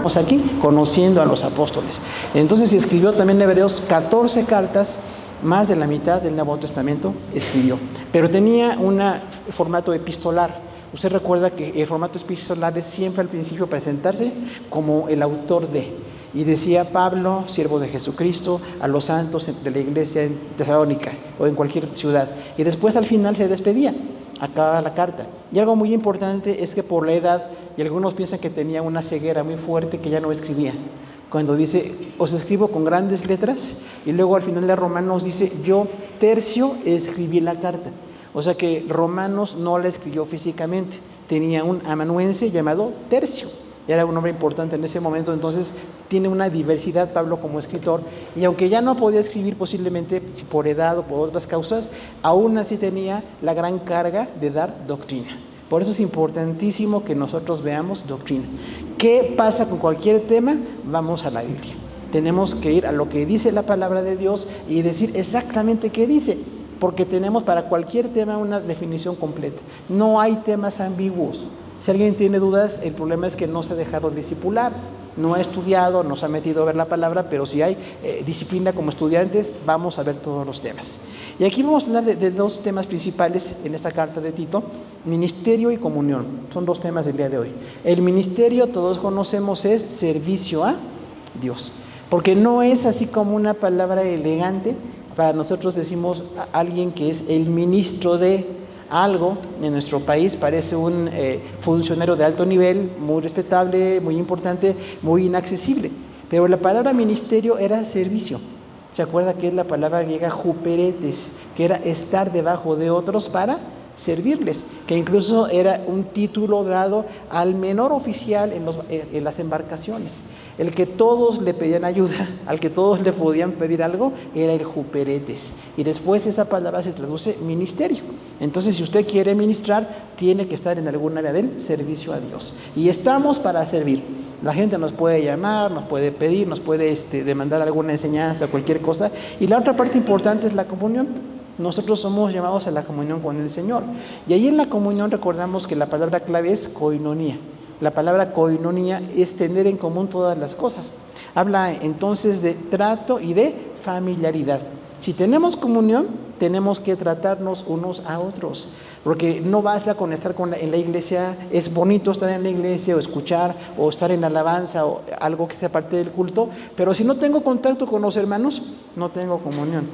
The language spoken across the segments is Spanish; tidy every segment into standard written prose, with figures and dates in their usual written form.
estamos aquí conociendo a los apóstoles. Entonces escribió también en Hebreos 14 cartas, más de la mitad del Nuevo Testamento escribió, pero tenía un formato epistolar. Usted recuerda que el formato epistolar es siempre al principio presentarse como el autor de, y decía Pablo, siervo de Jesucristo, a los santos de la iglesia en Tesalónica o en cualquier ciudad, y después al final se despedía, acababa la carta. Y algo muy importante es que por la edad, y algunos piensan que tenía una ceguera muy fuerte que ya no escribía, cuando dice, os escribo con grandes letras, y luego al final de Romanos dice, yo Tercio escribí la carta. O sea que Romanos no la escribió físicamente, tenía un amanuense llamado Tercio, era un hombre importante en ese momento. Entonces tiene una diversidad Pablo como escritor, y aunque ya no podía escribir posiblemente por edad o por otras causas, aún así tenía la gran carga de dar doctrina. Por eso es importantísimo que nosotros veamos doctrina. ¿Qué pasa con cualquier tema? Vamos a la Biblia. Tenemos que ir a lo que dice la palabra de Dios y decir exactamente qué dice, porque tenemos para cualquier tema una definición completa. No hay temas ambiguos. Si alguien tiene dudas, el problema es que no se ha dejado discipular, no ha estudiado, no se ha metido a ver la palabra, pero si hay disciplina como estudiantes, vamos a ver todos los temas. Y aquí vamos a hablar de dos temas principales en esta carta de Tito: ministerio y comunión. Son dos temas del día de hoy. El ministerio, todos conocemos, es servicio a Dios, porque no es así como una palabra elegante. Para nosotros decimos a alguien que es el ministro de algo. En nuestro país parece un funcionario de alto nivel, muy respetable, muy importante, muy inaccesible. Pero la palabra ministerio era servicio. ¿Se acuerda que es la palabra griega huperetes, que era estar debajo de otros para servirles? Que incluso era un título dado al menor oficial en las embarcaciones. El que todos le pedían ayuda, al que todos le podían pedir algo, era el huperetes. Y después esa palabra se traduce ministerio. Entonces, si usted quiere ministrar, tiene que estar en algún área del servicio a Dios. Y estamos para servir. La gente nos puede llamar, nos puede pedir, nos puede demandar alguna enseñanza, cualquier cosa. Y la otra parte importante es la comunión. Nosotros somos llamados a la comunión con el Señor. Y ahí en la comunión recordamos que la palabra clave es koinonía. La palabra koinonía es tener en común todas las cosas. Habla entonces de trato y de familiaridad. Si tenemos comunión, tenemos que tratarnos unos a otros, porque no basta con estar en la iglesia. Es bonito estar en la iglesia o escuchar o estar en alabanza o algo que sea parte del culto, pero si no tengo contacto con los hermanos, no tengo comunión.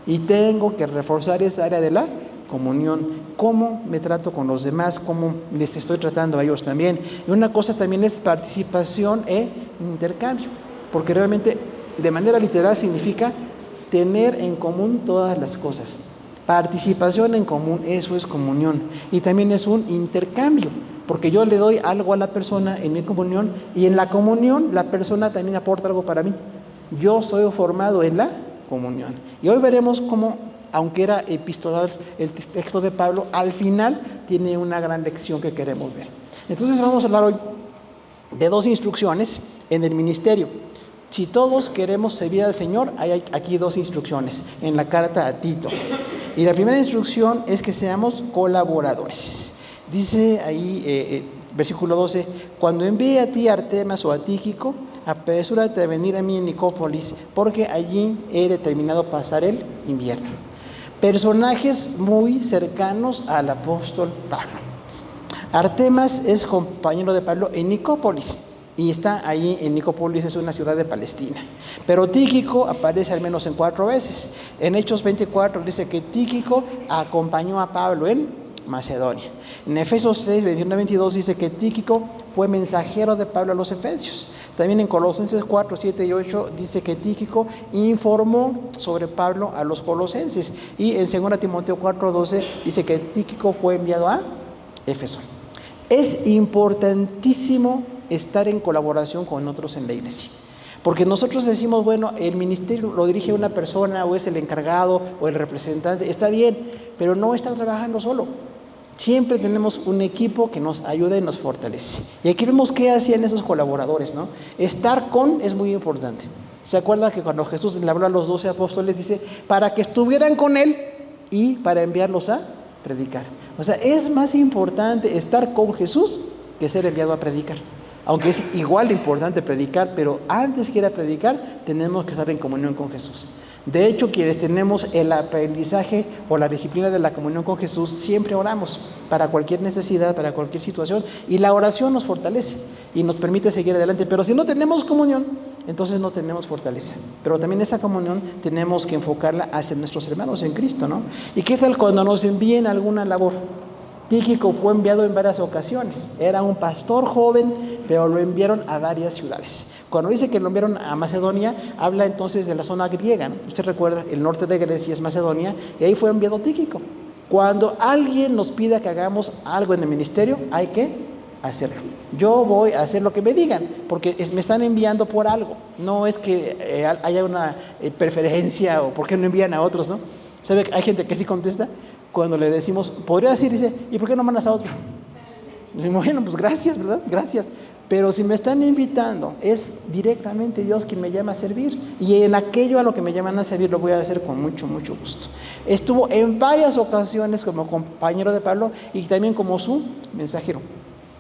Y tengo que reforzar esa área de la comunión. ¿Cómo me trato con los demás? ¿Cómo les estoy tratando a ellos también? Y una cosa también es participación e intercambio, porque realmente de manera literal significa tener en común todas las cosas. Participación en común, eso es comunión. Y también es un intercambio, porque yo le doy algo a la persona en mi comunión, y en la comunión la persona también aporta algo para mí. Yo soy formado en la comunión. Y hoy veremos cómo, aunque era epistolar el texto de Pablo, al final tiene una gran lección que queremos ver. Entonces vamos a hablar hoy de dos instrucciones en el ministerio. Si todos queremos servir al Señor, hay aquí dos instrucciones en la carta a Tito. Y la primera instrucción es que seamos colaboradores. Dice ahí, versículo 12, cuando envíe a ti a Artemas o a Tíquico, apresúrate a venir a mí en Nicópolis, porque allí he determinado pasar el invierno. Personajes muy cercanos al apóstol Pablo. Artemas es compañero de Pablo en Nicópolis, y está ahí en Nicópolis, es una ciudad de Palestina. Pero Tíquico aparece al menos en 4 veces. En Hechos 24 dice que Tíquico acompañó a Pablo en Macedonia. En Efesios 6, 21-22 dice que Tíquico fue mensajero de Pablo a los efesios. También en Colosenses 4, 7 y 8 dice que Tíquico informó sobre Pablo a los colosenses. Y en 2 Timoteo 4, 12 dice que Tíquico fue enviado a Éfeso. Es importantísimo estar en colaboración con otros en la iglesia, porque nosotros decimos, bueno, el ministerio lo dirige una persona, o es el encargado o el representante, está bien, pero no está trabajando solo. Siempre tenemos un equipo que nos ayuda y nos fortalece. Y aquí vemos qué hacían esos colaboradores, ¿no? Estar con es muy importante. ¿Se acuerdan que cuando Jesús le habló a los 12 apóstoles, dice, para que estuvieran con él y para enviarlos a predicar? O sea, es más importante estar con Jesús que ser enviado a predicar. Aunque es igual de importante predicar, pero antes que ir a predicar, tenemos que estar en comunión con Jesús. De hecho, quienes tenemos el aprendizaje o la disciplina de la comunión con Jesús, siempre oramos para cualquier necesidad, para cualquier situación, y la oración nos fortalece y nos permite seguir adelante. Pero si no tenemos comunión, entonces no tenemos fortaleza. Pero también esa comunión tenemos que enfocarla hacia nuestros hermanos en Cristo, ¿no? ¿Y qué tal cuando nos envíen alguna labor? Tíquico fue enviado en varias ocasiones. Era un pastor joven, pero lo enviaron a varias ciudades. Cuando dice que lo enviaron a Macedonia, habla entonces de la zona griega, ¿no? Usted recuerda, el norte de Grecia es Macedonia, y ahí fue enviado Tíquico. Cuando alguien nos pida que hagamos algo en el ministerio, hay que hacerlo. Yo voy a hacer lo que me digan, porque me están enviando por algo. No es que haya una preferencia o por qué no envían a otros, ¿no? ¿Sabe? Hay gente que sí contesta cuando le decimos, podría decir, dice, ¿y por qué no mandas a otro? Y bueno, pues gracias, ¿verdad? Gracias. Pero si me están invitando, es directamente Dios quien me llama a servir. Y en aquello a lo que me llaman a servir lo voy a hacer con mucho, mucho gusto. Estuvo en varias ocasiones como compañero de Pablo y también como su mensajero.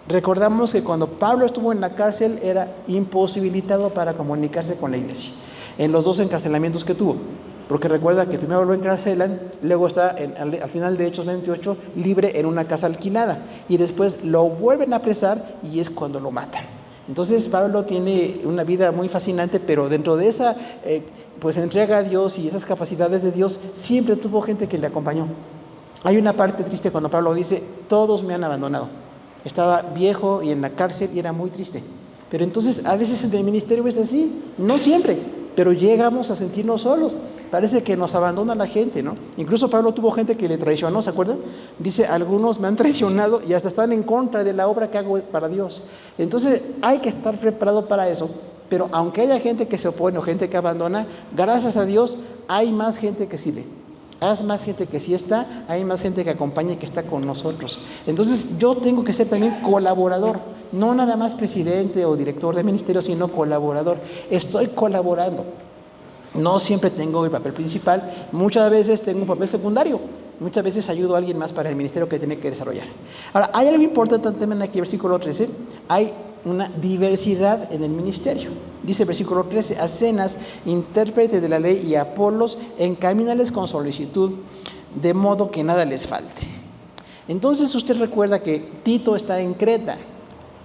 Recordamos que cuando Pablo estuvo en la cárcel era imposibilitado para comunicarse con la iglesia. En los 2 encarcelamientos que tuvo. Porque recuerda que primero lo encarcelan, luego está al final de Hechos 28 libre en una casa alquilada y después lo vuelven a apresar y es cuando lo matan. Entonces Pablo tiene una vida muy fascinante, pero dentro de esa pues entrega a Dios y esas capacidades de Dios siempre tuvo gente que le acompañó. Hay una parte triste cuando Pablo dice, todos me han abandonado. Estaba viejo y en la cárcel y era muy triste. Pero entonces a veces en el ministerio es así, no siempre, pero llegamos a sentirnos solos. Parece que nos abandona la gente, ¿no? Incluso Pablo tuvo gente que le traicionó, ¿se acuerdan? Dice, algunos me han traicionado y hasta están en contra de la obra que hago para Dios. Entonces hay que estar preparado para eso. Pero aunque haya gente que se opone o gente que abandona, gracias a Dios hay más gente que sirve. Hay más gente que sí está, hay más gente que acompaña y que está con nosotros. Entonces yo tengo que ser también colaborador, no nada más presidente o director de ministerio, sino colaborador. Estoy colaborando. No siempre tengo el papel principal, muchas veces tengo un papel secundario, muchas veces ayudo a alguien más para el ministerio que tiene que desarrollar. Ahora, hay algo importante también aquí, versículo 13, hay una diversidad en el ministerio. Dice versículo 13, a Zenas, intérprete de la ley, y a Apolos, encamínales con solicitud, de modo que nada les falte. Entonces usted recuerda que Tito está en Creta,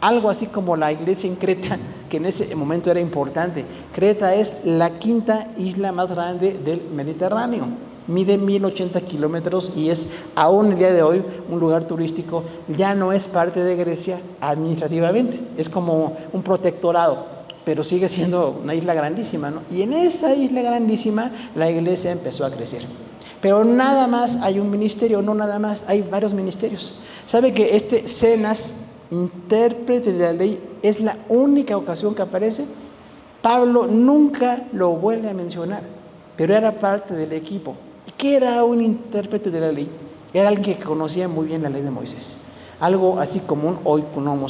algo así como la iglesia en Creta, que en ese momento era importante. Creta es la 5ª isla más grande del Mediterráneo. Mide 1080 kilómetros y es aún el día de hoy un lugar turístico. Ya no es parte de Grecia administrativamente, es como un protectorado, pero sigue siendo una isla grandísima, ¿no? Y en esa isla grandísima la iglesia empezó a crecer. Pero nada más hay un ministerio, no nada más, hay varios ministerios. ¿Sabe que este Zenas, intérprete de la ley, es la única ocasión que aparece? Pablo nunca lo vuelve a mencionar, pero era parte del equipo. ¿Qué era un intérprete de la ley? Era alguien que conocía muy bien la ley de Moisés. Algo así común hoy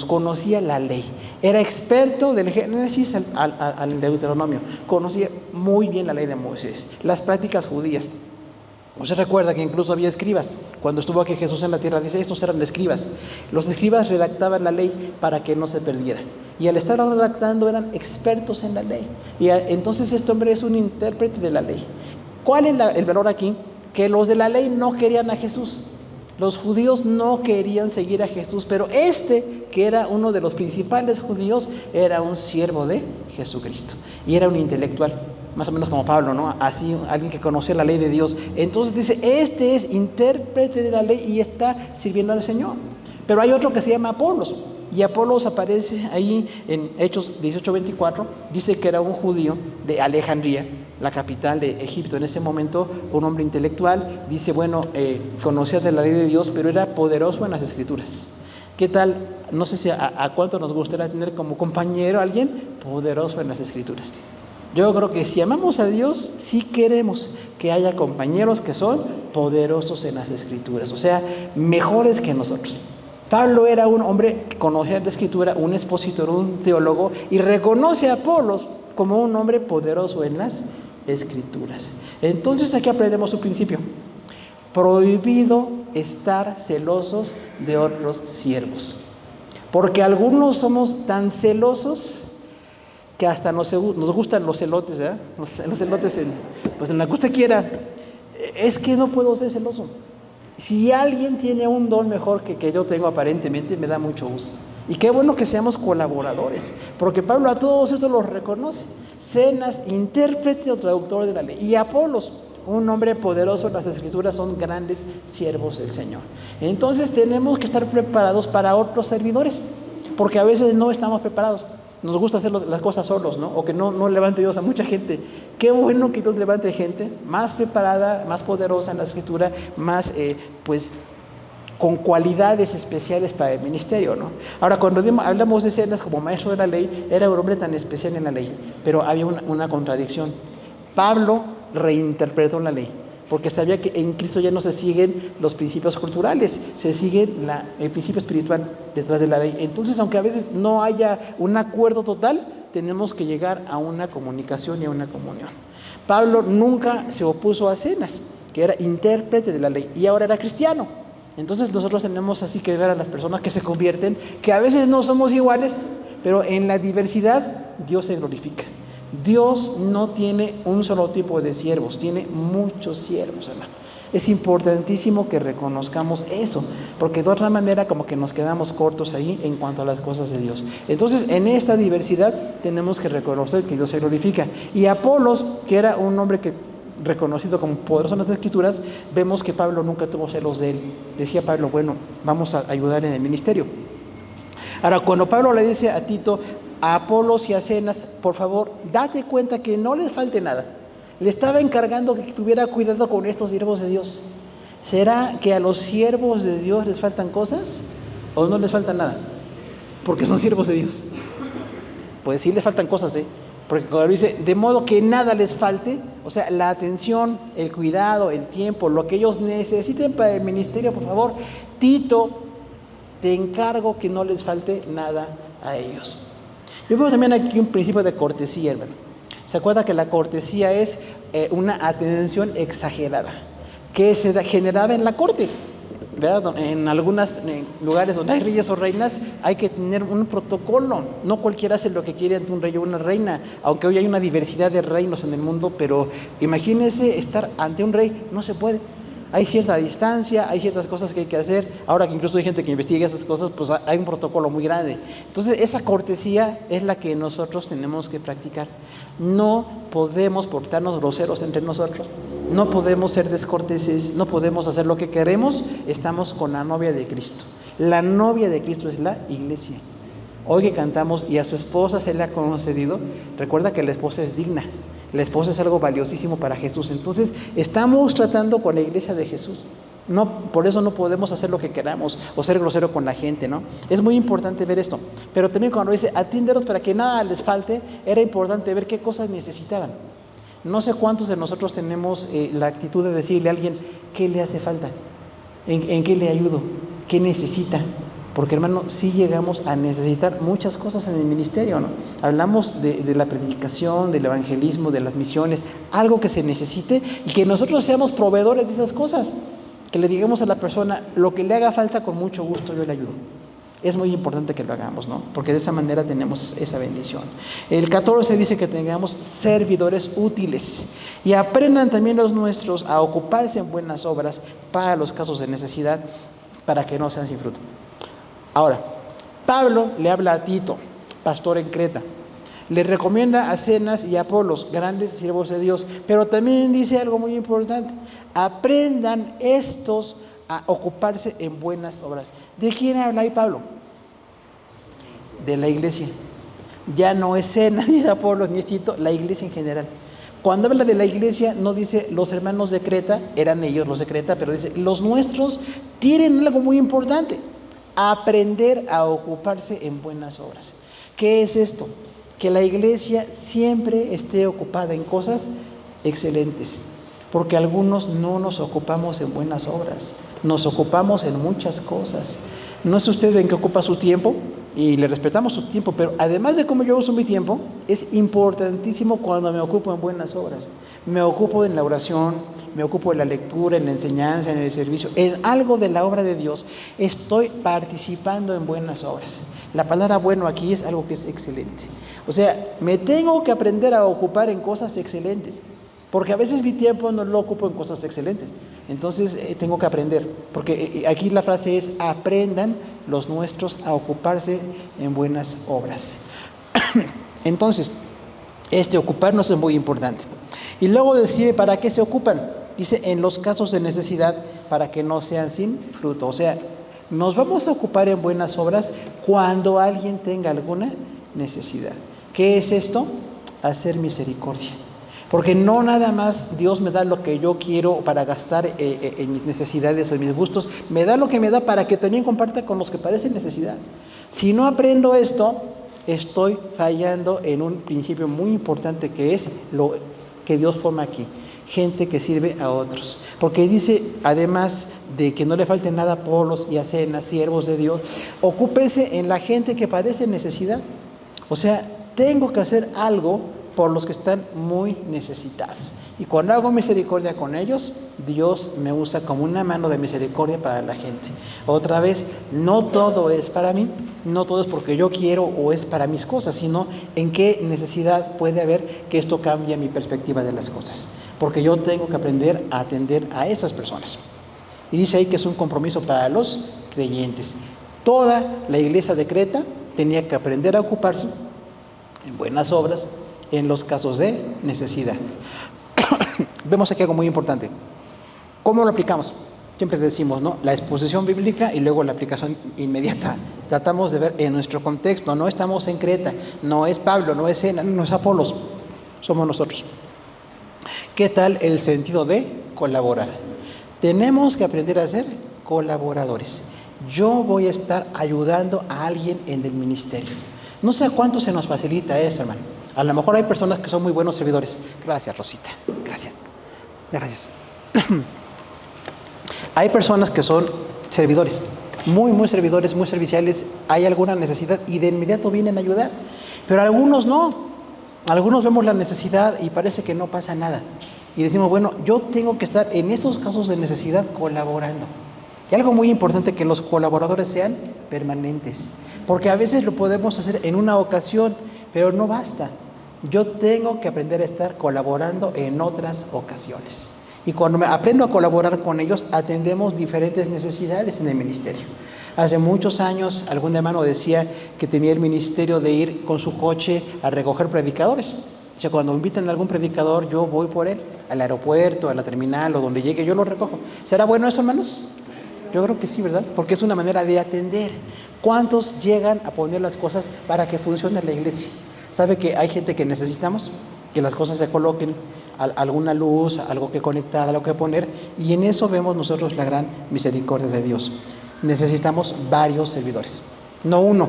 conocía la ley. Era experto del Génesis al Deuteronomio. Conocía muy bien la ley de Moisés, las prácticas judías. Usted recuerda que incluso había escribas. Cuando estuvo aquí Jesús en la tierra, dice, estos eran escribas. Los escribas redactaban la ley para que no se perdiera. Y al estar redactando eran expertos en la ley. Y entonces este hombre es un intérprete de la ley. ¿Cuál es el valor aquí? Que los de la ley no querían a Jesús. Los judíos no querían seguir a Jesús, pero que era uno de los principales judíos, era un siervo de Jesucristo. Y era un intelectual, más o menos como Pablo, ¿no? Así, alguien que conocía la ley de Dios. Entonces dice, este es intérprete de la ley y está sirviendo al Señor. Pero hay otro que se llama Apolos. Y Apolos aparece ahí en Hechos 18:24, dice que era un judío de Alejandría, la capital de Egipto en ese momento, un hombre intelectual. Dice, bueno, conocía de la ley de Dios, pero era poderoso en las Escrituras. ¿Qué tal? No sé si a cuánto nos gustaría tener como compañero a alguien poderoso en las Escrituras. Yo creo que si amamos a Dios, sí queremos que haya compañeros que son poderosos en las Escrituras, o sea, mejores que nosotros. Pablo era un hombre que conocía la Escritura, un expositor, un teólogo, y reconoce a Apolos como un hombre poderoso en las Escrituras. Entonces aquí aprendemos un principio: prohibido estar celosos de otros siervos. Porque algunos somos tan celosos que hasta nos gustan los celotes, ¿verdad? Los celotes pues en la que usted quiera. Es que no puedo ser celoso. Si alguien tiene un don mejor que yo tengo aparentemente, me da mucho gusto. Y qué bueno que seamos colaboradores, porque Pablo a todos estos los reconoce. Zenas, intérprete o traductor de la ley. Y Apolos, un hombre poderoso en las Escrituras, son grandes siervos del Señor. Entonces tenemos que estar preparados para otros servidores, porque a veces no estamos preparados. Nos gusta hacer las cosas solos, ¿no? O que no levante Dios a mucha gente. Qué bueno que Dios levante gente más preparada, más poderosa en la Escritura, más, con cualidades especiales para el ministerio, ¿no? Ahora, cuando hablamos de Zenas como maestro de la ley, era un hombre tan especial en la ley, pero había una contradicción. Pablo reinterpretó la ley, porque sabía que en Cristo ya no se siguen los principios culturales, se sigue el principio espiritual detrás de la ley. Entonces, aunque a veces no haya un acuerdo total, tenemos que llegar a una comunicación y a una comunión. Pablo nunca se opuso a Zenas, que era intérprete de la ley, y ahora era cristiano. Entonces nosotros tenemos así que ver a las personas que se convierten, que a veces no somos iguales, pero en la diversidad Dios se glorifica. Dios no tiene un solo tipo de siervos, tiene muchos siervos, hermano. Es importantísimo que reconozcamos eso, porque de otra manera como que nos quedamos cortos ahí en cuanto a las cosas de Dios. Entonces, en esta diversidad tenemos que reconocer que Dios se glorifica. Y Apolos, que era un hombre reconocido como poderoso en las Escrituras, vemos que Pablo nunca tuvo celos de él. Decía Pablo, bueno, vamos a ayudar en el ministerio. Ahora, cuando Pablo le dice a Tito, a Apolos y a Zenas, por favor, date cuenta que no les falte nada. Le estaba encargando que tuviera cuidado con estos siervos de Dios. ¿Será que a los siervos de Dios les faltan cosas o no les falta nada? Porque son siervos de Dios. Pues sí les faltan cosas, porque cuando dice, de modo que nada les falte, o sea, la atención, el cuidado, el tiempo, lo que ellos necesiten para el ministerio, por favor, Tito, te encargo que no les falte nada a ellos. Yo veo también aquí un principio de cortesía, hermano. ¿Se acuerda que la cortesía es una atención exagerada que se generaba en la corte? ¿Verdad? En algunos lugares donde hay reyes o reinas hay que tener un protocolo. No cualquiera hace lo que quiere ante un rey o una reina, aunque hoy hay una diversidad de reinos en el mundo, pero imagínense estar ante un rey, no se puede. Hay cierta distancia, hay ciertas cosas que hay que hacer. Ahora que incluso hay gente que investiga estas cosas, pues hay un protocolo muy grande. Entonces, esa cortesía es la que nosotros tenemos que practicar. No podemos portarnos groseros entre nosotros. No podemos ser descorteses, no podemos hacer lo que queremos. Estamos con la novia de Cristo. La novia de Cristo es la iglesia. Hoy que cantamos y a su esposa se le ha concedido, recuerda que la esposa es digna. La esposa es algo valiosísimo para Jesús. Entonces, estamos tratando con la iglesia de Jesús. No, por eso no podemos hacer lo que queramos o ser grosero con la gente, ¿no? Es muy importante ver esto. Pero también cuando dice, atiéndelos para que nada les falte, era importante ver qué cosas necesitaban. No sé cuántos de nosotros tenemos la actitud de decirle a alguien, ¿qué le hace falta? ¿En qué le ayudo? ¿Qué necesita? Porque, hermano, sí llegamos a necesitar muchas cosas en el ministerio, ¿no? Hablamos de la predicación, del evangelismo, de las misiones, algo que se necesite y que nosotros seamos proveedores de esas cosas. Que le digamos a la persona, lo que le haga falta, con mucho gusto yo le ayudo. Es muy importante que lo hagamos, ¿no? Porque de esa manera tenemos esa bendición. El 14 dice que tengamos servidores útiles y aprendan también los nuestros a ocuparse en buenas obras para los casos de necesidad, para que no sean sin fruto. Ahora, Pablo le habla a Tito, pastor en Creta. Le recomienda a Zenas y a Apolos, grandes siervos de Dios, pero también dice algo muy importante. Aprendan estos a ocuparse en buenas obras. ¿De quién habla ahí Pablo? De la iglesia. Ya no es Zenas, ni es Apolos, ni es Tito, la iglesia en general. Cuando habla de la iglesia, no dice los hermanos de Creta, eran ellos los de Creta, pero dice los nuestros tienen algo muy importante. Aprender a ocuparse en buenas obras. ¿Qué es esto? Que la iglesia siempre esté ocupada en cosas excelentes, porque algunos no nos ocupamos en buenas obras, nos ocupamos en muchas cosas. ¿No es usted en qué ocupa su tiempo? y le respetamos su tiempo, pero además de cómo yo uso mi tiempo, es importantísimo cuando me ocupo en buenas obras. Me ocupo en la oración, me ocupo en la lectura, en la enseñanza, en el servicio, en algo de la obra de Dios. Estoy participando en buenas obras. La palabra bueno aquí es algo que es excelente. O sea, me tengo que aprender a ocupar en cosas excelentes, porque a veces mi tiempo no lo ocupo en cosas excelentes. Entonces tengo que aprender, porque aquí la frase es: aprendan los nuestros a ocuparse en buenas obras. Entonces, ocuparnos es muy importante. Y luego decide para qué se ocupan. Dice: en los casos de necesidad, para que no sean sin fruto. O sea, nos vamos a ocupar en buenas obras cuando alguien tenga alguna necesidad. ¿Qué es esto? Hacer misericordia. Porque no nada más Dios me da lo que yo quiero para gastar en mis necesidades o en mis gustos, me da lo que me da para que también comparta con los que padecen necesidad. Si no aprendo esto, estoy fallando en un principio muy importante, que es lo que Dios forma aquí: gente que sirve a otros. Porque dice, además de que no le falte nada a Apolos y a Zenas, siervos de Dios, ocúpese en la gente que padece necesidad. O sea, tengo que hacer algo por los que están muy necesitados. Y cuando hago misericordia con ellos, Dios me usa como una mano de misericordia para la gente. Otra vez, no todo es para mí, no todo es porque yo quiero o es para mis cosas, sino en qué necesidad puede haber que esto cambie mi perspectiva de las cosas. Porque yo tengo que aprender a atender a esas personas. Y dice ahí que es un compromiso para los creyentes. Toda la iglesia de Creta tenía que aprender a ocuparse en buenas obras en los casos de necesidad. Vemos aquí algo muy importante. ¿Cómo lo aplicamos? Siempre decimos, ¿no? La exposición bíblica y luego la aplicación inmediata. Tratamos de ver en nuestro contexto. No estamos en Creta, no es Pablo, no es Zenas, no es Apolos, somos nosotros. ¿Qué tal el sentido de colaborar? Tenemos que aprender a ser colaboradores. Yo voy a estar ayudando a alguien en el ministerio. No sé a cuánto se nos facilita eso, hermano. A lo mejor hay personas que son muy buenos servidores. Gracias, Rosita. Gracias. Hay personas que son servidores, muy servidores, muy serviciales. Hay alguna necesidad y de inmediato vienen a ayudar. Pero algunos no. Algunos vemos la necesidad y parece que no pasa nada. Y decimos, bueno, yo tengo que estar en estos casos de necesidad colaborando. Y algo muy importante, que los colaboradores sean permanentes. Porque a veces lo podemos hacer en una ocasión, pero no basta. Yo tengo que aprender a estar colaborando en otras ocasiones. Y cuando aprendo a colaborar con ellos, atendemos diferentes necesidades en el ministerio. Hace muchos años, algún hermano decía que tenía el ministerio de ir con su coche a recoger predicadores. O sea, cuando invitan a algún predicador, yo voy por él, al aeropuerto, a la terminal o donde llegue, yo lo recojo. ¿Será bueno eso, hermanos? Yo creo que sí, ¿verdad? Porque es una manera de atender. ¿Cuántos llegan a poner las cosas para que funcione la iglesia? ¿Sabe que hay gente que necesitamos que las cosas se coloquen, alguna luz, algo que conectar, algo que poner? Y en eso vemos nosotros la gran misericordia de Dios. Necesitamos varios servidores, no uno,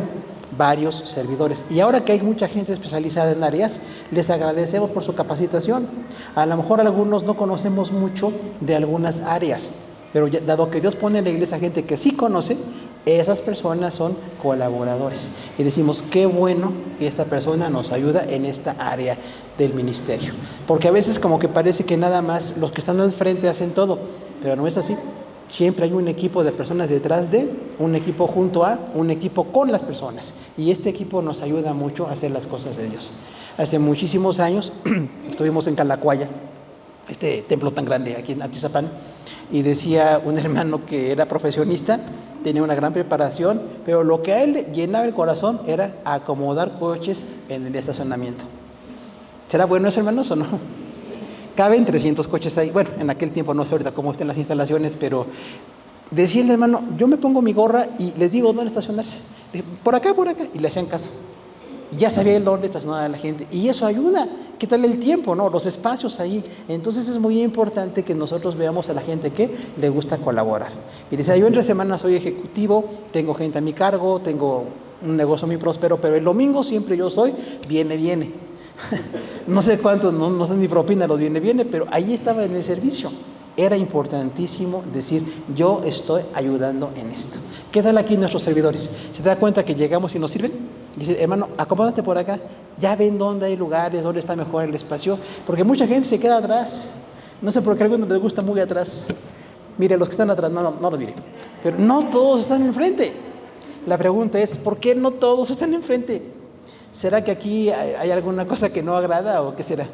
varios servidores. Y ahora que hay mucha gente especializada en áreas, les agradecemos por su capacitación. A lo mejor algunos no conocemos mucho de algunas áreas, pero dado que Dios pone en la iglesia gente que sí conoce, esas personas son colaboradores. Y decimos, qué bueno que esta persona nos ayuda en esta área del ministerio. Porque a veces como que parece que nada más los que están al frente hacen todo, pero no es así. Siempre hay un equipo de personas detrás de, un equipo junto a, un equipo con las personas. Y este equipo nos ayuda mucho a hacer las cosas de Dios. Hace muchísimos años estuvimos en Calacuaya, este templo tan grande aquí en Atizapán, y decía un hermano que era profesionista, tenía una gran preparación, pero lo que a él llenaba el corazón era acomodar coches en el estacionamiento. ¿Será bueno eso, hermanos, o no? Caben 300 coches ahí. Bueno, en aquel tiempo no sé ahorita cómo estén las instalaciones, pero decía el hermano, yo me pongo mi gorra y les digo dónde estacionarse. Por acá, y le hacían caso. Ya sabía él dónde estacionaba la gente, y eso ayuda. ¿Qué tal el tiempo, no? Los espacios ahí. Entonces es muy importante que nosotros veamos a la gente que le gusta colaborar. Y decía, yo entre semana soy ejecutivo, tengo gente a mi cargo, tengo un negocio muy próspero, pero el domingo siempre yo soy viene. No sé cuántos, no sé ni propina los viene, pero ahí estaba en el servicio. era importantísimo decir, yo estoy ayudando en esto. ¿Qué tal aquí nuestros servidores? ¿Se da cuenta que llegamos y nos sirven? Dice, hermano, acomódate por acá, ya ven dónde hay lugares, dónde está mejor el espacio, porque mucha gente se queda atrás. No sé por qué a algunos les gusta muy atrás. Mire, los que están atrás, no los miren. Pero no todos están enfrente. La pregunta es, ¿por qué no todos están enfrente? ¿Será que aquí hay alguna cosa que no agrada o qué será?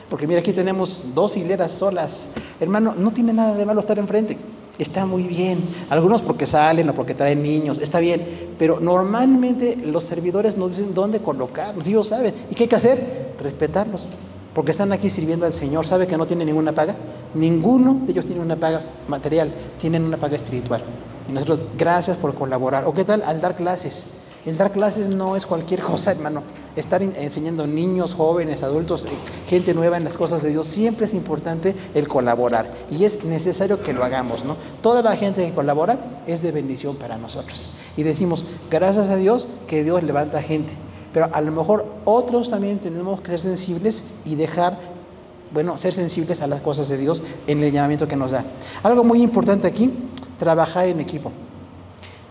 Porque mira, aquí tenemos 2 hileras solas. Hermano, no tiene nada de malo estar enfrente. Está muy bien. Algunos porque salen o porque traen niños, está bien. Pero normalmente los servidores nos dicen dónde colocarnos. Ellos saben. ¿Y qué hay que hacer? Respetarlos. Porque están aquí sirviendo al Señor. ¿Sabe que no tienen ninguna paga? Ninguno de ellos tiene una paga material. Tienen una paga espiritual. Y nosotros, gracias por colaborar. ¿O qué tal al dar clases? El dar clases no es cualquier cosa, hermano. Estar enseñando a niños, jóvenes, adultos, gente nueva en las cosas de Dios, siempre es importante el colaborar. Y es necesario que lo hagamos, ¿no? Toda la gente que colabora es de bendición para nosotros. Y decimos, gracias a Dios que Dios levanta gente. Pero a lo mejor otros también tenemos que ser sensibles y ser sensibles a las cosas de Dios en el llamamiento que nos da. Algo muy importante aquí, trabajar en equipo.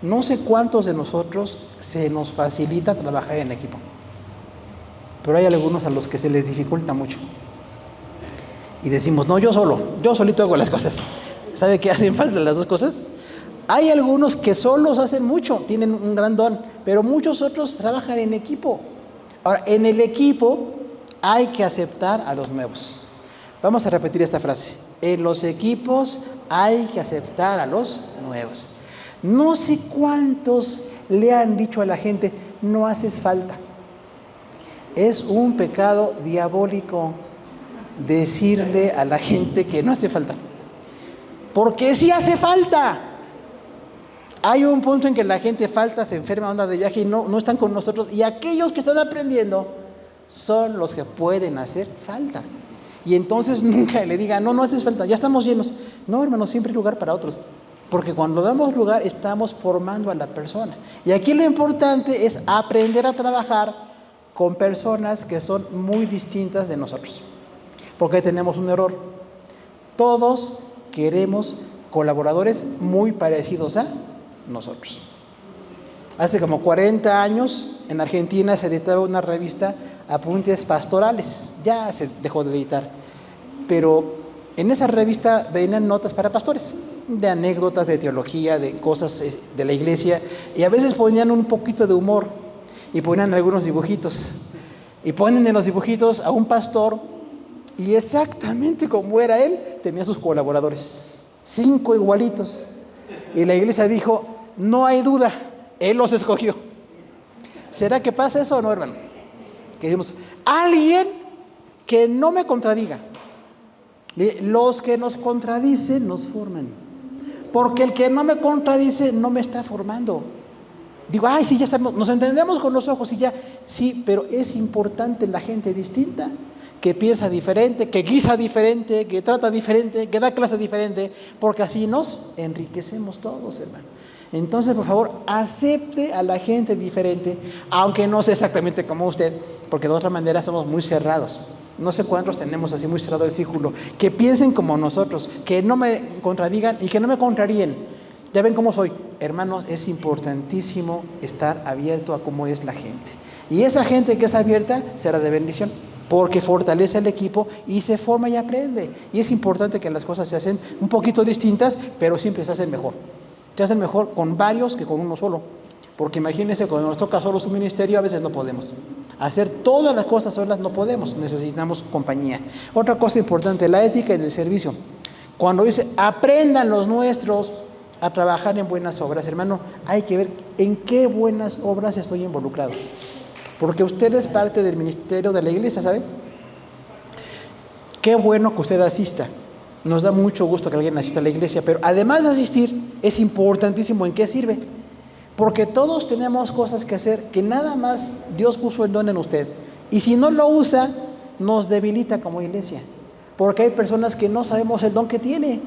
No sé cuántos de nosotros se nos facilita trabajar en equipo, pero hay algunos a los que se les dificulta mucho. Y decimos, no, yo solito hago las cosas. ¿Sabe qué hacen falta las dos cosas? Hay algunos que solos hacen mucho, tienen un gran don, pero muchos otros trabajan en equipo. Ahora, en el equipo hay que aceptar a los nuevos. Vamos a repetir esta frase. En los equipos hay que aceptar a los nuevos. No sé cuántos le han dicho a la gente, no haces falta. Es un pecado diabólico decirle a la gente que no hace falta. Porque sí hace falta. Hay un punto en que la gente falta, se enferma, anda de viaje y no están con nosotros. Y aquellos que están aprendiendo son los que pueden hacer falta. Y entonces nunca le digan, no haces falta, ya estamos llenos. No, hermano, siempre hay lugar para otros. Porque cuando damos lugar estamos formando a la persona. Y aquí lo importante es aprender a trabajar con personas que son muy distintas de nosotros. Porque tenemos un error. Todos queremos colaboradores muy parecidos a nosotros. Hace como 40 años en Argentina se editaba una revista Apuntes Pastorales. Ya se dejó de editar. Pero en esa revista venían notas para pastores, de anécdotas, de teología, de cosas de la iglesia, y a veces ponían un poquito de humor y ponían algunos dibujitos y ponen en los dibujitos a un pastor y exactamente como era él tenía sus colaboradores, 5 igualitos, y la iglesia dijo, no hay duda, él los escogió. ¿Será que pasa eso o no, hermano? Que decimos, alguien que no me contradiga. Los que nos contradicen nos forman. Porque el que no me contradice no me está formando. Digo, sí, ya sabemos, nos entendemos con los ojos y ya. Sí, pero es importante la gente distinta, que piensa diferente, que guisa diferente, que trata diferente, que da clase diferente, porque así nos enriquecemos todos, hermano. Entonces, por favor, acepte a la gente diferente, aunque no sea exactamente como usted, porque de otra manera somos muy cerrados. No sé cuántos tenemos así muy cerrado el círculo, que piensen como nosotros, que no me contradigan y que no me contraríen. Ya ven cómo soy. Hermanos, es importantísimo estar abierto a cómo es la gente. Y esa gente que es abierta será de bendición, porque fortalece al equipo y se forma y aprende. Y es importante que las cosas se hacen un poquito distintas, pero siempre se hacen mejor. Se hacen mejor con varios que con uno solo. Porque imagínense, cuando nos toca solo su ministerio, a veces no podemos. Hacer todas las cosas solas no podemos, necesitamos compañía. Otra cosa importante, la ética en el servicio. Cuando dice, aprendan los nuestros a trabajar en buenas obras, hermano, hay que ver en qué buenas obras estoy involucrado. Porque usted es parte del ministerio de la iglesia, ¿sabe? Qué bueno que usted asista. Nos da mucho gusto que alguien asista a la iglesia, pero además de asistir, es importantísimo en qué sirve. Porque todos tenemos cosas que hacer, que nada más Dios puso el don en usted. Y si no lo usa, nos debilita como iglesia. Porque hay personas que no sabemos el don que tiene.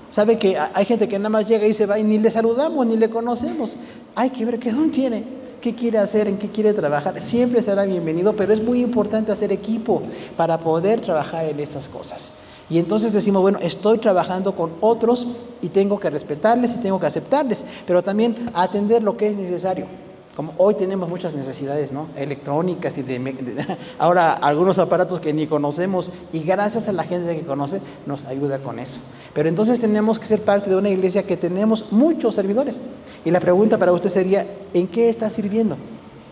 Sabe que hay gente que nada más llega y se va y ni le saludamos, ni le conocemos. Hay que ver qué don tiene, qué quiere hacer, en qué quiere trabajar. Siempre será bienvenido, pero es muy importante hacer equipo para poder trabajar en estas cosas. Y entonces decimos, bueno, estoy trabajando con otros y tengo que respetarles y tengo que aceptarles, pero también atender lo que es necesario. Como hoy tenemos muchas necesidades, ¿no? Electrónicas y ahora algunos aparatos que ni conocemos, y gracias a la gente que conoce nos ayuda con eso. Pero entonces tenemos que ser parte de una iglesia que tenemos muchos servidores. Y la pregunta para usted sería, ¿en qué está sirviendo?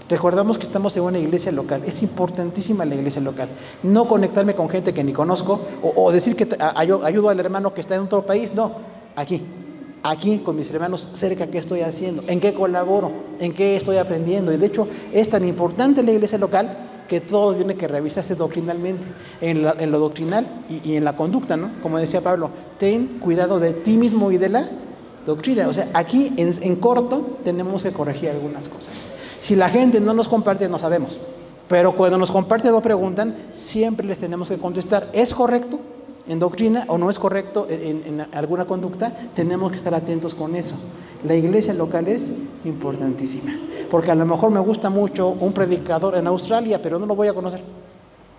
Recordamos que estamos en una iglesia local. Es importantísima la iglesia local. No conectarme con gente que ni conozco o decir que ayudo al hermano que está en otro país. No, aquí con mis hermanos cerca, ¿qué estoy haciendo? ¿En qué colaboro? ¿En qué estoy aprendiendo? Y de hecho es tan importante la iglesia local que todo tiene que revisarse doctrinalmente, en lo doctrinal y en la conducta, ¿no? Como decía Pablo, ten cuidado de ti mismo y de la doctrina. O sea, aquí en corto tenemos que corregir algunas cosas. Si la gente no nos comparte, no sabemos. Pero cuando nos comparten o preguntan, siempre les tenemos que contestar, ¿es correcto en doctrina o no es correcto en alguna conducta? Tenemos que estar atentos con eso. La iglesia local es importantísima, porque a lo mejor me gusta mucho un predicador en Australia, pero no lo voy a conocer.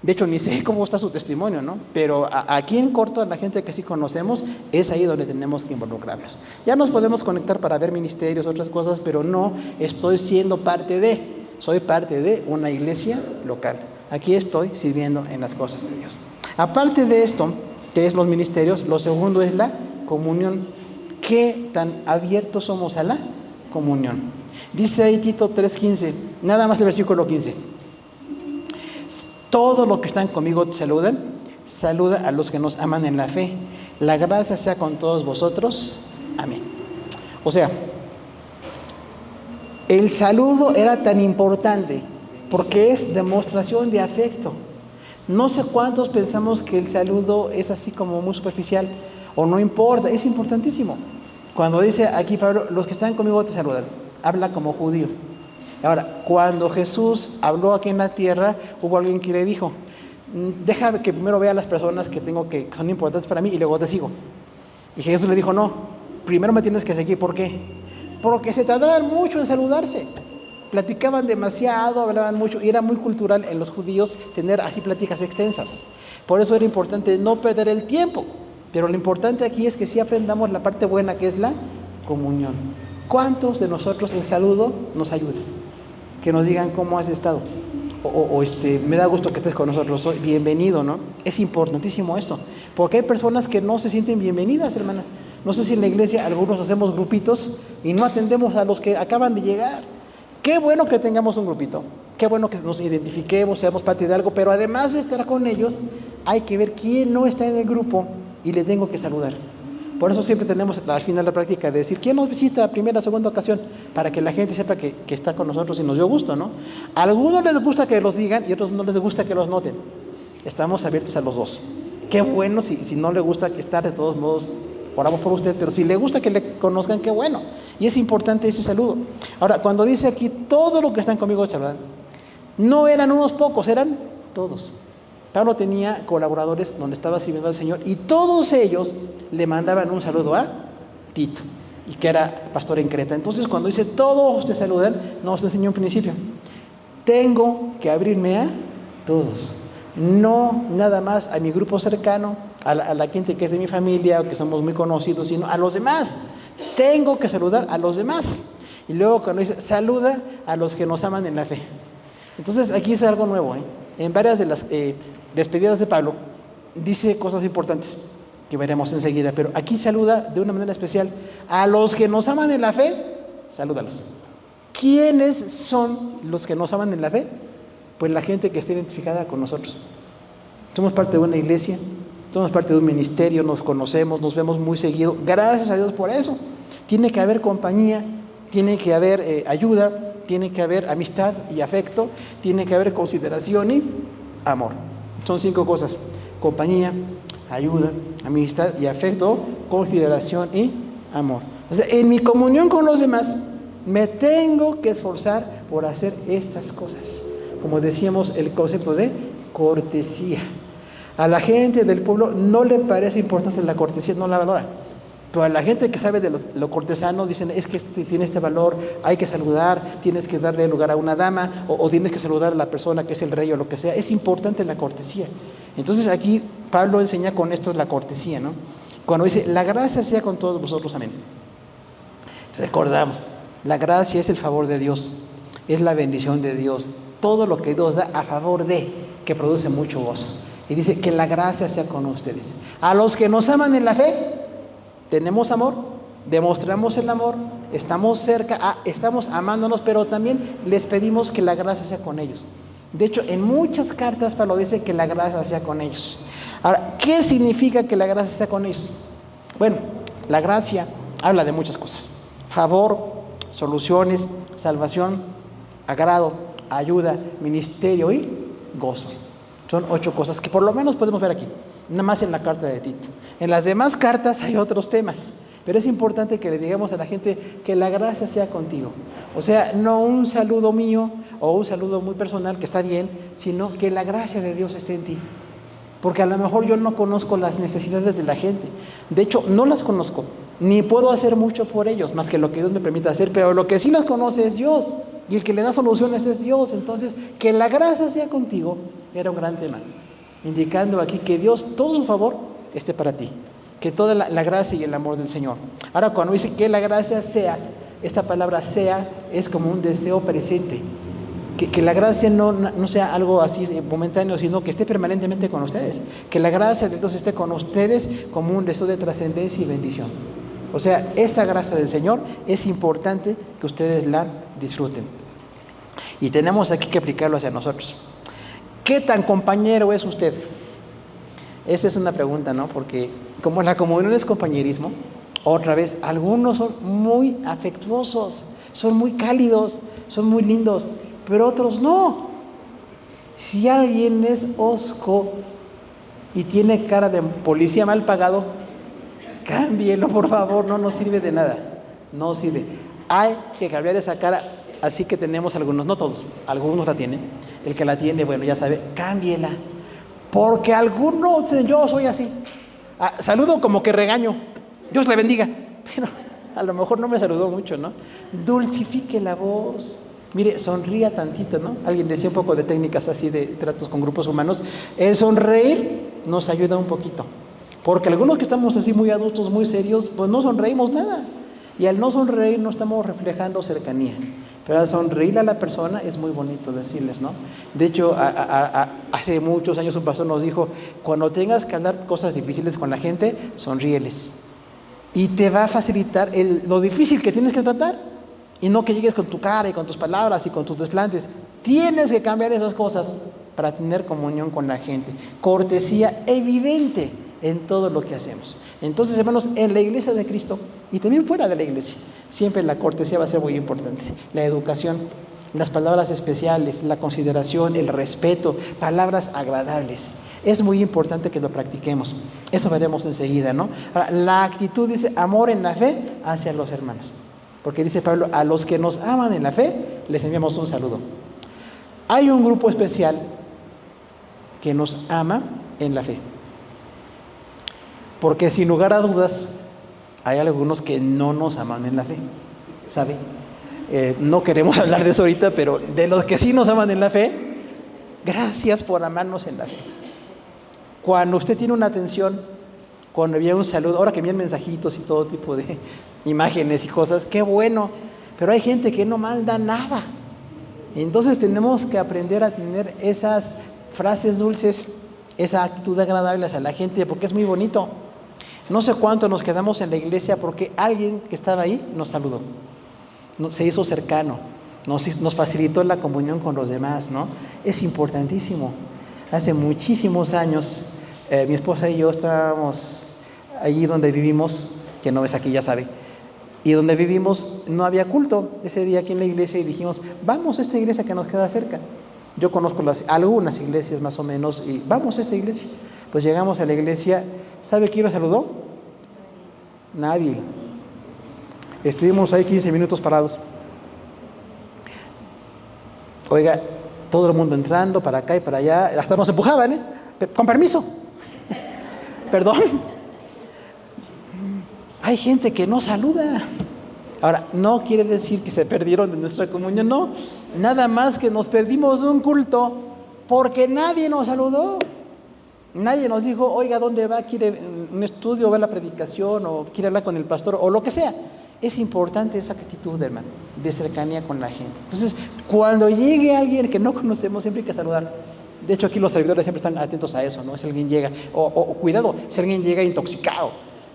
De hecho, ni sé cómo está su testimonio, ¿no? Pero aquí en corto, a la gente que sí conocemos, es ahí donde tenemos que involucrarnos. Ya nos podemos conectar para ver ministerios, otras cosas, pero no estoy siendo soy parte de una iglesia local. Aquí estoy sirviendo en las cosas de Dios. Aparte de esto, que es los ministerios, lo segundo es la comunión. ¿Qué tan abiertos somos a la comunión? Dice ahí Tito 3:15, nada más el versículo 15. Todos los que están conmigo te saludan. Saluda a los que nos aman en la fe. La gracia sea con todos vosotros. Amén. O sea, el saludo era tan importante porque es demostración de afecto. No sé cuántos pensamos que el saludo es así como muy superficial o no importa. Es importantísimo. Cuando dice aquí Pablo, los que están conmigo te saludan, habla como judío. Ahora, cuando Jesús habló aquí en la tierra, hubo alguien que le dijo, déjame que primero vea a las personas que son importantes para mí y luego te sigo. Y Jesús le dijo, no, primero me tienes que seguir. ¿Por qué? Porque se tardaban mucho en saludarse. Platicaban demasiado, hablaban mucho, y era muy cultural en los judíos tener así pláticas extensas. Por eso era importante no perder el tiempo. Pero lo importante aquí es que sí aprendamos la parte buena, que es la comunión. ¿Cuántos de nosotros el saludo nos ayuda? Que nos digan cómo has estado, me da gusto que estés con nosotros hoy, bienvenido, ¿no? Es importantísimo eso, porque hay personas que no se sienten bienvenidas, hermana. No sé si en la iglesia algunos hacemos grupitos y no atendemos a los que acaban de llegar. Qué bueno que tengamos un grupito, qué bueno que nos identifiquemos, seamos parte de algo, pero además de estar con ellos, hay que ver quién no está en el grupo y le tengo que saludar. Por eso siempre tenemos al final la práctica de decir, ¿quién nos visita primera o segunda ocasión? Para que la gente sepa que está con nosotros y nos dio gusto, ¿no? A algunos les gusta que los digan y a otros no les gusta que los noten. Estamos abiertos a los dos. Qué bueno, si no le gusta estar, de todos modos, oramos por usted, pero si le gusta que le conozcan, qué bueno. Y es importante ese saludo. Ahora, cuando dice aquí, todo lo que están conmigo saludan, no eran unos pocos, eran todos. Pablo tenía colaboradores donde estaba sirviendo al Señor y todos ellos le mandaban un saludo a Tito, y que era pastor en Creta. Entonces, cuando dice todos te saludan, nos enseñó un principio. Tengo que abrirme a todos, no nada más a mi grupo cercano, a la gente que es de mi familia o que somos muy conocidos, sino a los demás. Tengo que saludar a los demás. Y luego cuando dice saluda a los que nos aman en la fe. Entonces aquí es algo nuevo, En varias de las despedidas de Pablo dice cosas importantes que veremos enseguida, pero aquí saluda de una manera especial a los que nos aman en la fe. Salúdalos. ¿Quiénes son los que nos aman en la fe? Pues la gente que está identificada con nosotros. Somos parte de una iglesia, somos parte de un ministerio, nos conocemos, nos vemos muy seguido. Gracias a Dios por eso. Tiene que haber compañía, tiene que haber ayuda, tiene que haber amistad y afecto, tiene que haber consideración y amor. Son 5 cosas: compañía, ayuda, amistad y afecto, consideración y amor. O sea, en mi comunión con los demás me tengo que esforzar por hacer estas cosas. Como decíamos, el concepto de cortesía. A la gente del pueblo no le parece importante la cortesía, no la valora. Pero a la gente que sabe de lo cortesano dicen, es que tiene este valor, hay que saludar, tienes que darle lugar a una dama, o tienes que saludar a la persona que es el rey o lo que sea. Es importante la cortesía. Entonces aquí Pablo enseña con esto la cortesía, ¿no? Cuando dice, la gracia sea con todos vosotros, amén. Recordamos, la gracia es el favor de Dios, es la bendición de Dios, todo lo que Dios da a favor de, que produce mucho gozo. Y dice que la gracia sea con ustedes. A los que nos aman en la fe, tenemos amor, demostramos el amor, estamos cerca, estamos amándonos, pero también les pedimos que la gracia sea con ellos. De hecho, en muchas cartas Pablo dice que la gracia sea con ellos. Ahora, ¿qué significa que la gracia sea con ellos? Bueno, la gracia habla de muchas cosas. Favor, soluciones, salvación, agrado, ayuda, ministerio y gozo. Son 8 cosas que por lo menos podemos ver aquí, nada más en la carta de Tito. En las demás cartas hay otros temas, pero es importante que le digamos a la gente que la gracia sea contigo. O sea, no un saludo mío o un saludo muy personal, que está bien, sino que la gracia de Dios esté en ti. Porque a lo mejor yo no conozco las necesidades de la gente. De hecho, no las conozco, ni puedo hacer mucho por ellos, más que lo que Dios me permita hacer, pero lo que sí las conoce es Dios. Y el que le da soluciones es Dios. Entonces, que la gracia sea contigo era un gran tema, indicando aquí que Dios, todo su favor, esté para ti. Que toda la gracia y el amor del Señor. Ahora, cuando dice que la gracia sea, esta palabra sea es como un deseo presente. Que la gracia no sea algo así momentáneo, sino que esté permanentemente con ustedes. Que la gracia de Dios esté con ustedes como un deseo de trascendencia y bendición. O sea, esta gracia del Señor es importante que ustedes la disfruten. Y tenemos aquí que aplicarlo hacia nosotros. ¿Qué tan compañero es usted? Esta es una pregunta, ¿no? Porque como la comunión es compañerismo, otra vez, algunos son muy afectuosos, son muy cálidos, son muy lindos, pero otros no. Si alguien es hosco y tiene cara de policía mal pagado, cámbielo, por favor, no nos sirve de nada, no sirve. Hay que cambiar esa cara, así que tenemos algunos, no todos, algunos la tienen. El que la tiene, bueno, ya sabe, cámbiela, porque algunos, yo soy así, saludo como que regaño, Dios le bendiga, pero a lo mejor no me saludó mucho, ¿no? Dulcifique la voz, mire, sonría tantito, ¿no? Alguien decía un poco de técnicas así de tratos con grupos humanos, el sonreír nos ayuda un poquito. Porque algunos que estamos así muy adultos, muy serios, pues no sonreímos nada. Y al no sonreír no estamos reflejando cercanía. Pero al sonreírle a la persona es muy bonito decirles, ¿no? De hecho, hace muchos años un pastor nos dijo, cuando tengas que hablar cosas difíciles con la gente, sonríeles. Y te va a facilitar lo difícil que tienes que tratar. Y no que llegues con tu cara y con tus palabras y con tus desplantes. Tienes que cambiar esas cosas para tener comunión con la gente. Cortesía evidente en todo lo que hacemos. Entonces, hermanos, en la iglesia de Cristo y también fuera de la iglesia, siempre la cortesía va a ser muy importante. La educación, las palabras especiales, la consideración, el respeto, palabras agradables. Es muy importante que lo practiquemos. Eso veremos enseguida, ¿no? Ahora, la actitud dice amor en la fe hacia los hermanos. Porque dice Pablo, a los que nos aman en la fe, les enviamos un saludo. Hay un grupo especial que nos ama en la fe. Porque sin lugar a dudas, hay algunos que no nos aman en la fe, ¿sabe? No queremos hablar de eso ahorita, pero de los que sí nos aman en la fe, gracias por amarnos en la fe. Cuando usted tiene una atención, cuando envía un saludo, ahora que envían mensajitos y todo tipo de imágenes y cosas, qué bueno, pero hay gente que no manda nada. Entonces tenemos que aprender a tener esas frases dulces, esa actitud agradable hacia la gente, porque es muy bonito. No sé cuánto nos quedamos en la iglesia porque alguien que estaba ahí nos saludó, se hizo cercano, nos facilitó la comunión con los demás, ¿no? Es importantísimo. Hace muchísimos años, mi esposa y yo estábamos allí donde vivimos, que no es aquí, ya sabe, y donde vivimos no había culto ese día aquí en la iglesia y dijimos, vamos a esta iglesia que nos queda cerca. Yo conozco algunas iglesias más o menos y vamos a esta iglesia. Pues llegamos a la iglesia, ¿sabe quién nos saludó? Nadie. Estuvimos ahí 15 minutos parados. Oiga, todo el mundo entrando para acá y para allá, hasta nos empujaban, con permiso. Perdón. Hay gente que no saluda. Ahora, no quiere decir que se perdieron de nuestra comunión, no. Nada más que nos perdimos de un culto porque nadie nos saludó. Nadie nos dijo, oiga, ¿dónde va? ¿Quiere un estudio, ver la predicación o quiere hablar con el pastor o lo que sea? Es importante esa actitud, hermano, de cercanía con la gente. Entonces, cuando llegue alguien que no conocemos, siempre hay que saludar. De hecho, aquí los servidores siempre están atentos a eso, ¿no? Si alguien llega, o cuidado, si alguien llega intoxicado,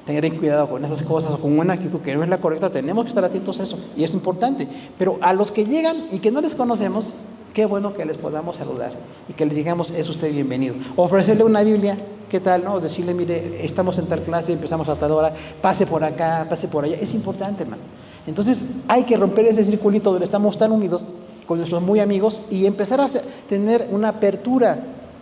tener cuidado con esas cosas o con una actitud que no es la correcta, tenemos que estar atentos a eso y es importante. Pero a los que llegan y que no les conocemos, qué bueno que les podamos saludar y que les digamos, es usted bienvenido. Ofrecerle una Biblia, ¿qué tal? No, decirle, mire, estamos en tal clase, empezamos a tal hora, pase por acá, pase por allá. Es importante, hermano. Entonces hay que romper ese circulito donde estamos tan unidos con nuestros muy amigos y empezar a tener una apertura,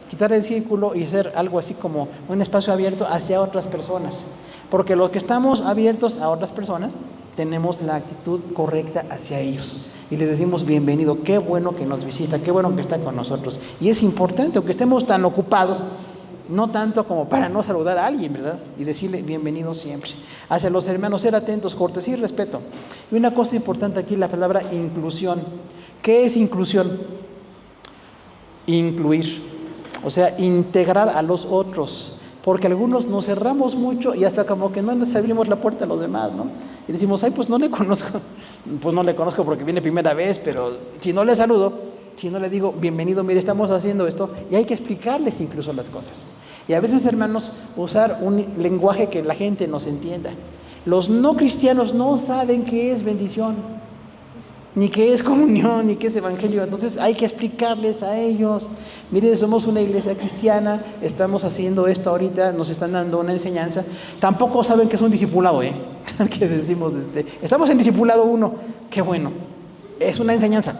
quitar el círculo y ser algo así como un espacio abierto hacia otras personas. Porque los que estamos abiertos a otras personas, tenemos la actitud correcta hacia ellos. Y les decimos bienvenido, qué bueno que nos visita, qué bueno que está con nosotros. Y es importante, aunque estemos tan ocupados, no tanto como para no saludar a alguien, ¿verdad? Y decirle bienvenido siempre. Hacia los hermanos, ser atentos, cortesía y respeto. Y una cosa importante aquí, la palabra inclusión. ¿Qué es inclusión? Incluir, o sea, integrar a los otros. Porque algunos nos cerramos mucho y hasta como que no les abrimos la puerta a los demás, ¿no? Y decimos, ay, pues no le conozco. Pues no le conozco porque viene primera vez, pero si no le saludo, si no le digo, bienvenido, mire, estamos haciendo esto, y hay que explicarles incluso las cosas. Y a veces, hermanos, usar un lenguaje que la gente nos entienda. Los no cristianos no saben qué es bendición, ni qué es comunión, ni qué es evangelio. Entonces hay que explicarles a ellos, miren, somos una iglesia cristiana, estamos haciendo esto ahorita, nos están dando una enseñanza. Tampoco saben que es un discipulado, que decimos, estamos en discipulado 1, qué bueno, es una enseñanza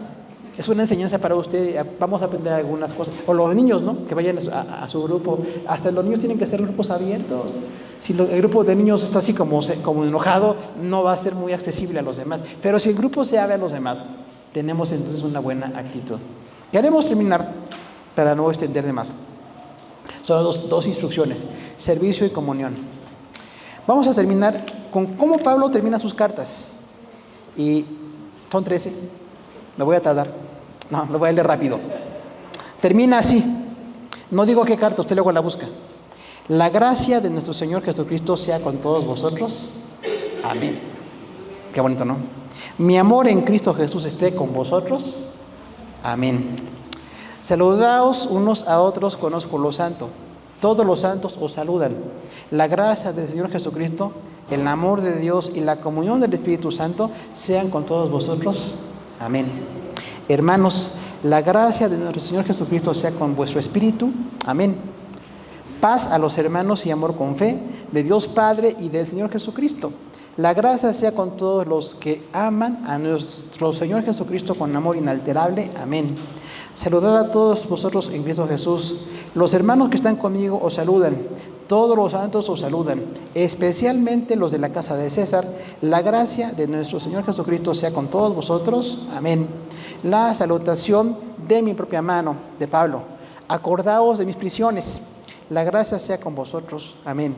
para usted, vamos a aprender algunas cosas. O los niños, ¿no? Que vayan a su grupo, hasta los niños tienen que ser grupos abiertos. Si el grupo de niños está así como enojado, no va a ser muy accesible a los demás. Pero si el grupo se abre a los demás, tenemos entonces una buena actitud. Queremos terminar, para no extender de más. Son dos instrucciones, servicio y comunión. Vamos a terminar con cómo Pablo termina sus cartas. Y son 13. Me voy a tardar. No, lo voy a leer rápido. Termina así. No digo qué carta, usted luego la busca. La gracia de nuestro Señor Jesucristo sea con todos vosotros. Amén. Qué bonito, ¿no? Mi amor en Cristo Jesús esté con vosotros. Amén. Saludaos unos a otros con ósculo santo. Todos los santos os saludan. La gracia del Señor Jesucristo, el amor de Dios y la comunión del Espíritu Santo sean con todos vosotros. Amén. Hermanos, la gracia de nuestro Señor Jesucristo sea con vuestro espíritu. Amén. Paz a los hermanos y amor con fe de Dios Padre y del Señor Jesucristo. La gracia sea con todos los que aman a nuestro Señor Jesucristo con amor inalterable. Amén. Saludad a todos vosotros en Cristo Jesús. Los hermanos que están conmigo os saludan. Todos los santos os saludan, especialmente los de la casa de César. La gracia de nuestro Señor Jesucristo sea con todos vosotros. Amén. La salutación de mi propia mano, de Pablo. Acordaos de mis prisiones. La gracia sea con vosotros. Amén.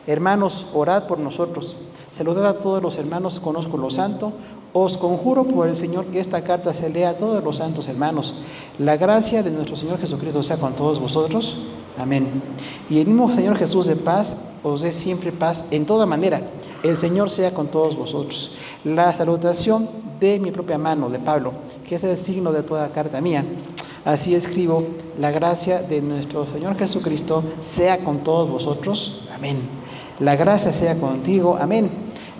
Hermanos, orad por nosotros. Saludad a todos los hermanos con ósculo santo. Os conjuro por el Señor que esta carta se lea a todos los santos hermanos. La gracia de nuestro Señor Jesucristo sea con todos vosotros. Amén. Y el mismo Señor Jesús de paz os dé siempre paz en toda manera. El Señor sea con todos vosotros. La salutación de mi propia mano, de Pablo, que es el signo de toda carta mía. Así escribo, la gracia de nuestro Señor Jesucristo sea con todos vosotros. Amén. La gracia sea contigo. Amén.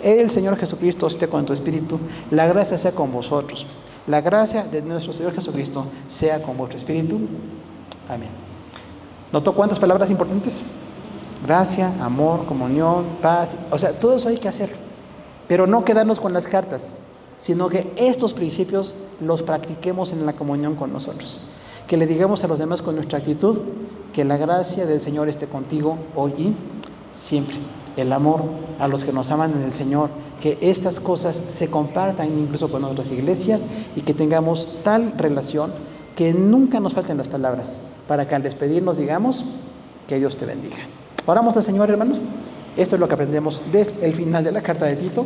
El Señor Jesucristo esté con tu espíritu. La gracia sea con vosotros. La gracia de nuestro Señor Jesucristo sea con vuestro espíritu. Amén. ¿Notó cuántas palabras importantes? Gracia, amor, comunión, paz. O sea, todo eso hay que hacer. Pero no quedarnos con las cartas, sino que estos principios los practiquemos en la comunión con nosotros. Que le digamos a los demás con nuestra actitud que la gracia del Señor esté contigo hoy y siempre. El amor a los que nos aman en el Señor, que estas cosas se compartan incluso con otras iglesias y que tengamos tal relación que nunca nos falten las palabras para que al despedirnos digamos que Dios te bendiga. Oramos al Señor, hermanos. Esto es lo que aprendemos desde el final de la carta de Tito,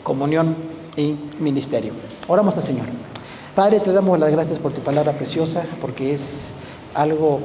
comunión y ministerio. Oramos al Señor. Padre, te damos las gracias por tu palabra preciosa, porque es algo,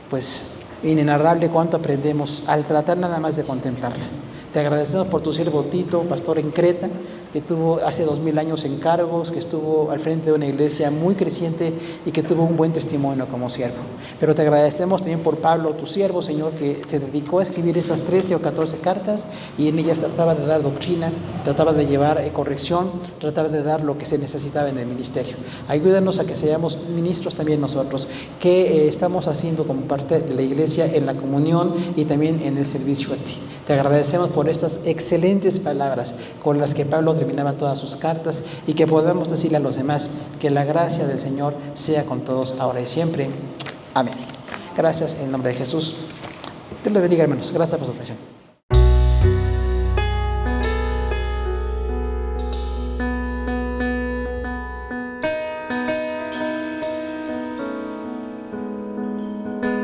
pues, Inenarrable cuánto aprendemos al tratar nada más de contemplarla. Te agradecemos por tu siervo Tito, pastor en Creta, que tuvo hace 2000 años encargos, que estuvo al frente de una iglesia muy creciente y que tuvo un buen testimonio como siervo. Pero te agradecemos también por Pablo, tu siervo, Señor, que se dedicó a escribir esas 13 o 14 cartas y en ellas trataba de dar doctrina, trataba de llevar corrección, trataba de dar lo que se necesitaba en el ministerio. Ayúdanos a que seamos ministros también nosotros, que estamos haciendo como parte de la iglesia en la comunión y también en el servicio a ti. Te agradecemos por estas excelentes palabras con las que Pablo terminaba todas sus cartas y que podamos decirle a los demás que la gracia del Señor sea con todos ahora y siempre. Amén. Gracias en el nombre de Jesús. Dios les bendiga, hermanos. Gracias por su atención.